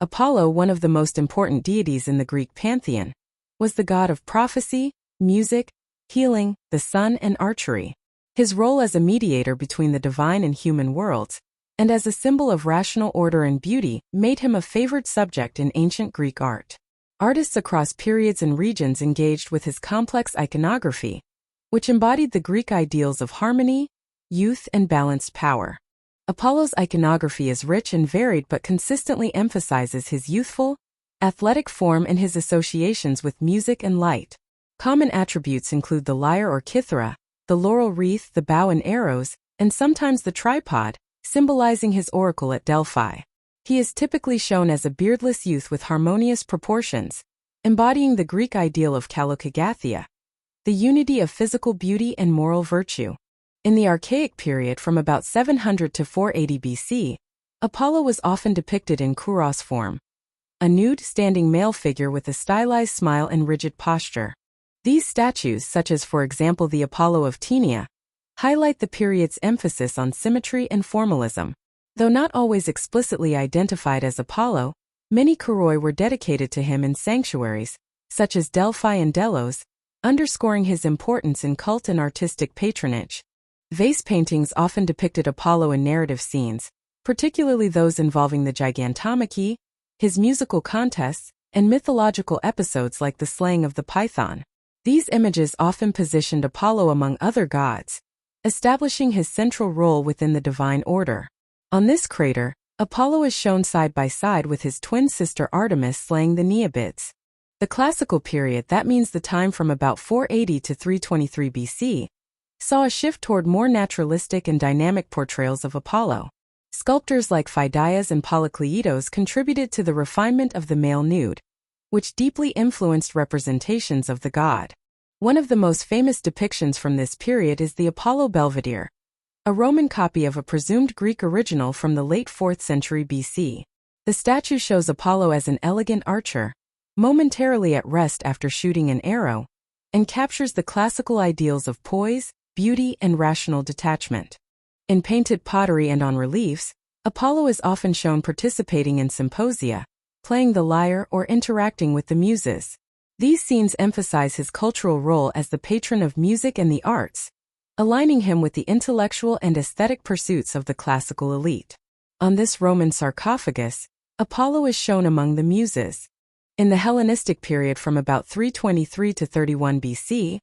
Apollo, one of the most important deities in the Greek pantheon, was the god of prophecy, music, healing, the sun, and archery. His role as a mediator between the divine and human worlds, and as a symbol of rational order and beauty, made him a favored subject in ancient Greek art. Artists across periods and regions engaged with his complex iconography, which embodied the Greek ideals of harmony, youth, and balanced power. Apollo's iconography is rich and varied but consistently emphasizes his youthful, athletic form and his associations with music and light. Common attributes include the lyre or kithara, the laurel wreath, the bow and arrows, and sometimes the tripod, symbolizing his oracle at Delphi. He is typically shown as a beardless youth with harmonious proportions, embodying the Greek ideal of kalokagathia, the unity of physical beauty and moral virtue. In the Archaic period from about 700 to 480 BC, Apollo was often depicted in kouros form, a nude, standing male figure with a stylized smile and rigid posture. These statues, such as for example the Apollo of Tinia, highlight the period's emphasis on symmetry and formalism. Though not always explicitly identified as Apollo, many kouroi were dedicated to him in sanctuaries, such as Delphi and Delos, underscoring his importance in cult and artistic patronage. Vase paintings often depicted Apollo in narrative scenes, particularly those involving the Gigantomachy, his musical contests, and mythological episodes like the slaying of the Python. These images often positioned Apollo among other gods, establishing his central role within the divine order. On this crater, Apollo is shown side by side with his twin sister Artemis slaying the Neobids. The classical period, that means the time from about 480 to 323 BC, saw a shift toward more naturalistic and dynamic portrayals of Apollo. Sculptors like Phidias and Polykleitos contributed to the refinement of the male nude, which deeply influenced representations of the god. One of the most famous depictions from this period is the Apollo Belvedere, a Roman copy of a presumed Greek original from the late 4th century BC. The statue shows Apollo as an elegant archer, momentarily at rest after shooting an arrow, and captures the classical ideals of poise, beauty, and rational detachment. In painted pottery and on reliefs, Apollo is often shown participating in symposia, playing the lyre, or interacting with the muses. These scenes emphasize his cultural role as the patron of music and the arts, aligning him with the intellectual and aesthetic pursuits of the classical elite. On this Roman sarcophagus, Apollo is shown among the muses. In the Hellenistic period from about 323 to 31 BC,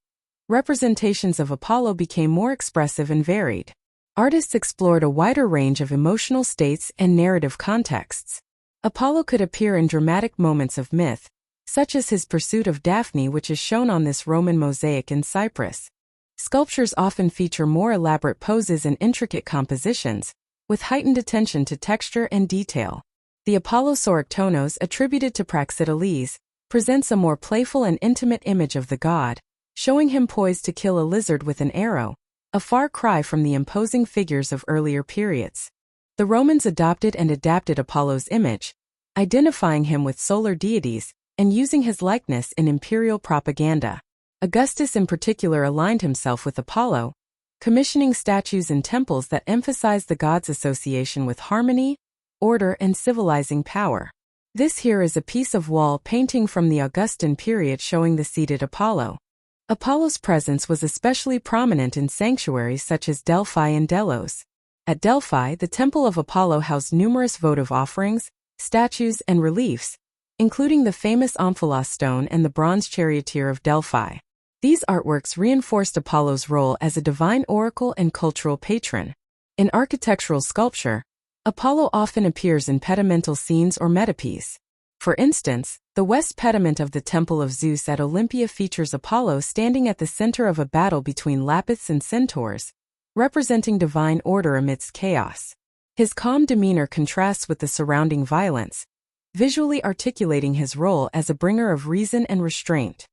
representations of Apollo became more expressive and varied. Artists explored a wider range of emotional states and narrative contexts. Apollo could appear in dramatic moments of myth, such as his pursuit of Daphne, which is shown on this Roman mosaic in Cyprus. Sculptures often feature more elaborate poses and intricate compositions, with heightened attention to texture and detail. The Apollo Soroktonos, attributed to Praxiteles, presents a more playful and intimate image of the god, showing him poised to kill a lizard with an arrow, a far cry from the imposing figures of earlier periods. The Romans adopted and adapted Apollo's image, identifying him with solar deities, and using his likeness in imperial propaganda. Augustus in particular aligned himself with Apollo, commissioning statues in temples that emphasized the god's association with harmony, order, and civilizing power. This here is a piece of wall painting from the Augustan period showing the seated Apollo. Apollo's presence was especially prominent in sanctuaries such as Delphi and Delos. At Delphi, the Temple of Apollo housed numerous votive offerings, statues, and reliefs, including the famous Omphalos stone and the bronze charioteer of Delphi. These artworks reinforced Apollo's role as a divine oracle and cultural patron. In architectural sculpture, Apollo often appears in pedimental scenes or metopes. For instance, the west pediment of the Temple of Zeus at Olympia features Apollo standing at the center of a battle between Lapiths and Centaurs, representing divine order amidst chaos. His calm demeanor contrasts with the surrounding violence, visually articulating his role as a bringer of reason and restraint.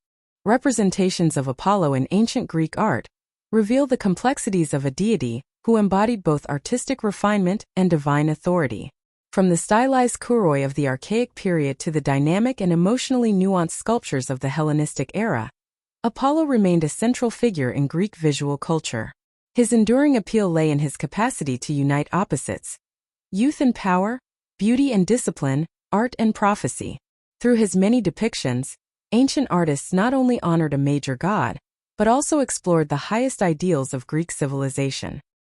Representations of Apollo in ancient Greek art reveal the complexities of a deity who embodied both artistic refinement and divine authority. From the stylized kouroi of the Archaic period to the dynamic and emotionally nuanced sculptures of the Hellenistic era, Apollo remained a central figure in Greek visual culture. His enduring appeal lay in his capacity to unite opposites, youth and power, beauty and discipline, art and prophecy. Through his many depictions, ancient artists not only honored a major god, but also explored the highest ideals of Greek civilization.